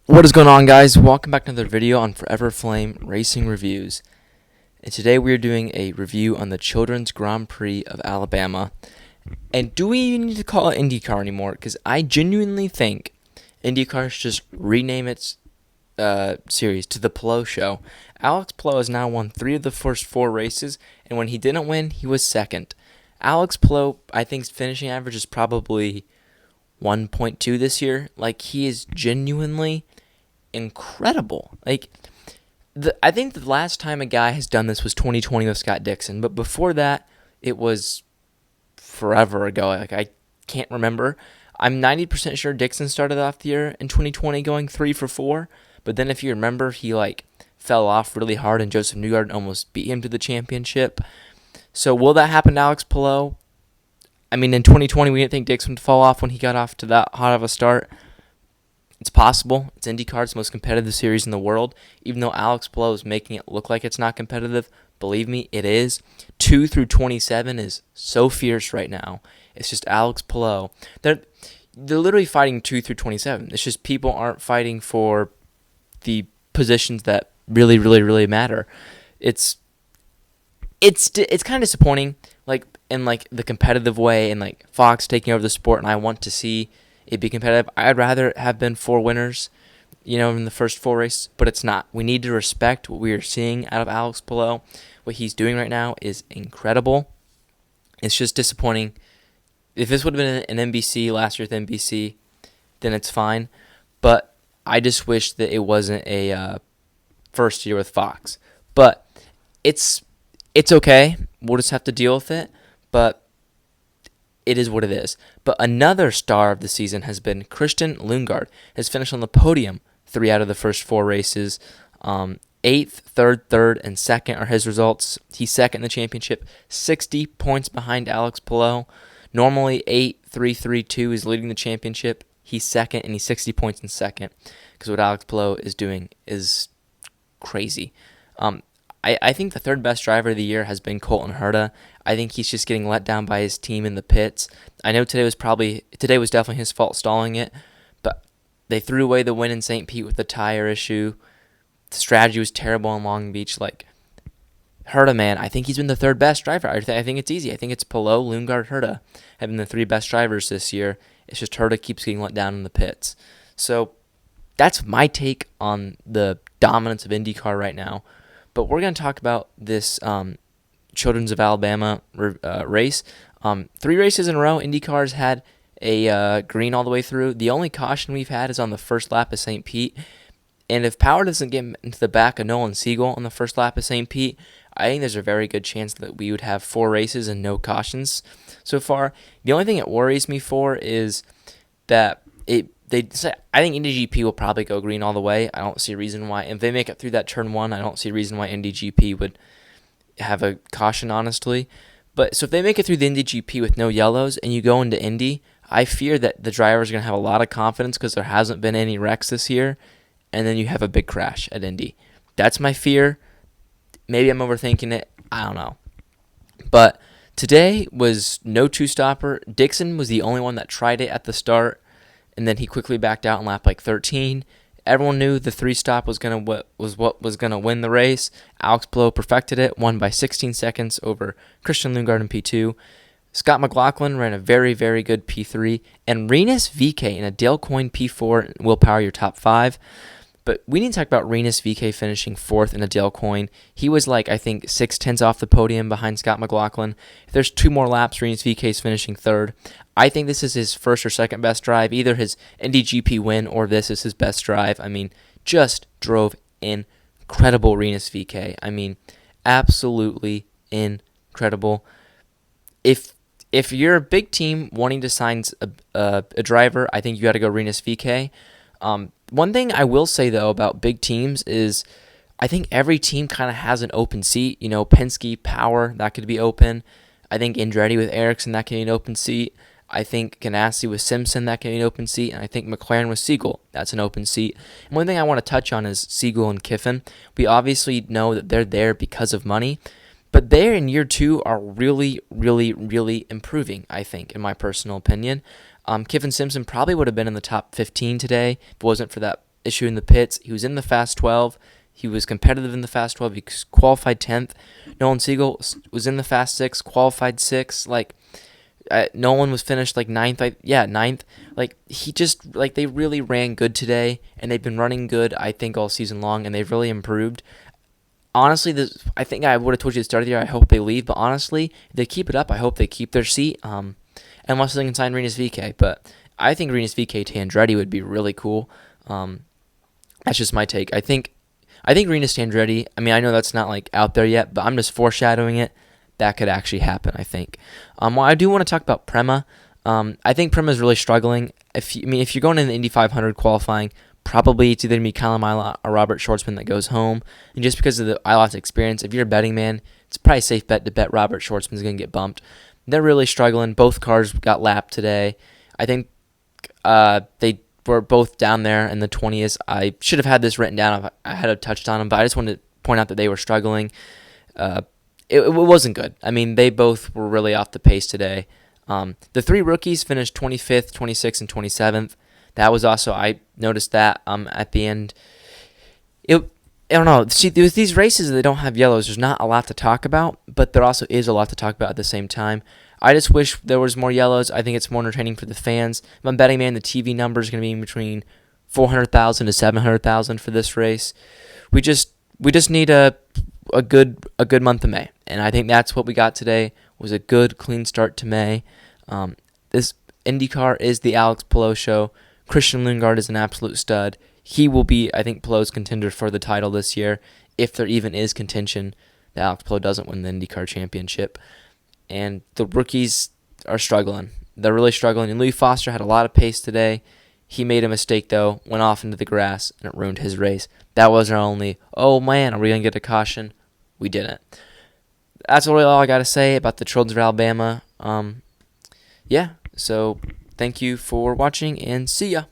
What is going on, guys? Welcome back to another video on Forever Flame Racing Reviews. And today we are doing a review on the Children's Grand Prix of Alabama. And do we even need to call it IndyCar anymore? Because I genuinely think IndyCar should just rename its series to the Palou Show. Alex Palou has now won 3 of the first 4 races, and when he didn't win, he was second. Alex Palou, I think, finishing average is probably 1.2 this year. Like, he is genuinely incredible. I think the last time a guy has done this was 2020 with Scott Dixon, but before that, it was forever ago. I can't remember. I'm 90% sure Dixon started off the year in 2020 going 3 for 4, but then if you remember, he fell off really hard and Joseph Newgarden almost beat him to the championship. So will that happen to Alex Palou? I mean, in 2020, we didn't think Dixon would fall off when he got off to that hot of a start. It's possible. It's IndyCar. It's the most competitive series in the world. Even though Alex Palou is making it look like it's not competitive, believe me, it is. 2 through 27 is so fierce right now. It's just Alex Palou. They're literally fighting 2 through 27. It's just people aren't fighting for the positions that really, really, really matter. It's kind of disappointing, in the competitive way, and Fox taking over the sport, and I want to see it be competitive. I'd rather have been 4 winners, in the first 4 races, but it's not. We need to respect what we are seeing out of Alex Palou. What he's doing right now is incredible. It's just disappointing. If this would have been an NBC last year with NBC, then it's fine. But I just wish that it wasn't a first year with Fox. But it's okay. We'll just have to deal with it. But it is what it is. But another star of the season has been Christian Lundgaard. Has finished on the podium 3 out of the first 4 races. 8th, 3rd, and 2nd are his results. He's second in the championship, 60 points behind Alex Palou. Normally 8, 3, 3, 2 is leading the championship. He's second, and he's 60 points in second. Because what Alex Palou is doing is crazy. I think the 3rd best driver of the year has been Colton Herta. I think he's just getting let down by his team in the pits. I know today was definitely his fault stalling it, but they threw away the win in St. Pete with the tire issue. The strategy was terrible in Long Beach. Herta, man, I think he's been the 3rd best driver. I think it's easy. I think it's Palou, Lundgaard, Herta have been the 3 best drivers this year. It's just Herta keeps getting let down in the pits. So that's my take on the dominance of IndyCar right now. But we're going to talk about this Children's of Alabama race. 3 races in a row, IndyCar's had a green all the way through. The only caution we've had is on the first lap of St. Pete. And if power doesn't get into the back of Nolan Siegel on the first lap of St. Pete, I think there's a very good chance that we would have 4 races and no cautions so far. The only thing it worries me for is that I think IndyGP will probably go green all the way. I don't see a reason why. If they make it through that turn 1, I don't see a reason why IndyGP would have a caution, honestly. But so if they make it through the IndyGP with no yellows and you go into Indy, I fear that the drivers are going to have a lot of confidence because there hasn't been any wrecks this year, and then you have a big crash at Indy. That's my fear. Maybe I'm overthinking it. I don't know. But today was no two-stopper. Dixon was the only one that tried it at the start, and then he quickly backed out in lap 13. Everyone knew the 3-stop was what was gonna win the race. Alex Palou perfected it, won by 16 seconds over Christian Lundgaard in P2. Scott McLaughlin ran a very, very good P3, and Rinus VeeKay in a Dale Coyne P4 will power your top 5. But we need to talk about Rinus VeeKay finishing 4th in a Dale Coyne. He was I think 6/10 off the podium behind Scott McLaughlin. If there's 2 more laps, Rinus VeeKay's finishing 3rd. I think this is his 1st or 2nd best drive, either his IndyGP win or this is his best drive. I mean, just drove incredible Rinus VeeKay. I mean, absolutely incredible. If you're a big team wanting to sign a driver, I think you got to go Rinus VeeKay. One thing I will say, though, about big teams is I think every team kind of has an open seat. Penske, Power, that could be open. I think Andretti with Ericsson, that can be an open seat. I think Ganassi with Simpson, that can be an open seat. And I think McLaren with Siegel, that's an open seat. And one thing I want to touch on is Siegel and Kiffin. We obviously know that they're there because of money. But they in year 2 are really, really, really improving, I think, in my personal opinion. Kiffin Simpson probably would have been in the top 15 today if it wasn't for that issue in the pits. He was in the Fast 12. He was competitive in the Fast 12. He qualified 10th. Nolan Siegel was in the Fast 6, qualified 6th. Like, Nolan was finished like 9th. Ninth. Like, they really ran good today, and they've been running good, I think, all season long, and they've really improved. Honestly, I think I would have told you at the start of the year, I hope they leave, but honestly, if they keep it up, I hope they keep their seat, unless they can sign Rinus VeeKay. But I think Rinus VeeKay to Andretti would be really cool. That's just my take. I think Rinus Andretti, I mean, I know that's not like out there yet, but I'm just foreshadowing it. That could actually happen, I think. Well, I do want to talk about Prema. I think Prema is really struggling. If you're going in the Indy 500 qualifying, probably it's either going to be Kyle Isla or Robert Schwartzman that goes home. And just because of the Isla's experience, if you're a betting man, it's probably a safe bet to bet Robert Schwartzman's going to get bumped. They're really struggling. Both cars got lapped today. I think they were both down there in the 20s. I should have had this written down if I had touched on them, but I just wanted to point out that they were struggling. It wasn't good. I mean, they both were really off the pace today. The three rookies finished 25th, 26th, and 27th. That was also, I noticed that at the end. I don't know. See, with these races that don't have yellows, there's not a lot to talk about, but there also is a lot to talk about at the same time. I just wish there was more yellows. I think it's more entertaining for the fans. If I'm betting man, the TV number is going to be in between 400,000 to 700,000 for this race. We just need a good month of May, and I think that's what we got today. Was a good clean start to May. This IndyCar is the Alex Palou show. Christian Lundgaard is an absolute stud. He will be, I think, Palou's contender for the title this year, if there even is contention that Alex Palou doesn't win the IndyCar championship. And the rookies are struggling. They're really struggling. And Louis Foster had a lot of pace today. He made a mistake, though, went off into the grass, and it ruined his race. That was our only, oh man, are we going to get a caution? We didn't. That's really all I got to say about the Children's of Alabama. So thank you for watching, and see ya.